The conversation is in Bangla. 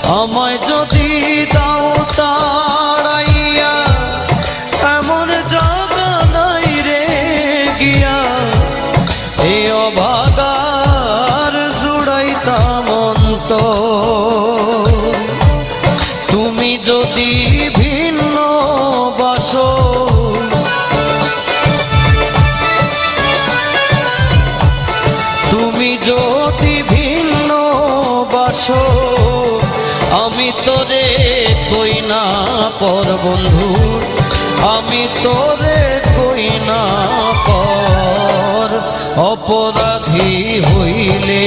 আমায় যদি দাও তাড়াইয়া এমন জায়গা নাই রে গিয়া এই অভাগার জুড়াইতাম অন্তর। তুমি যদি ভিন্ন বাসো তুমি যদি ভিন্ন বাসো আমি তোরে কই না পর বন্ধু, আমি তোরে কই না পর। অপরাধী হইলে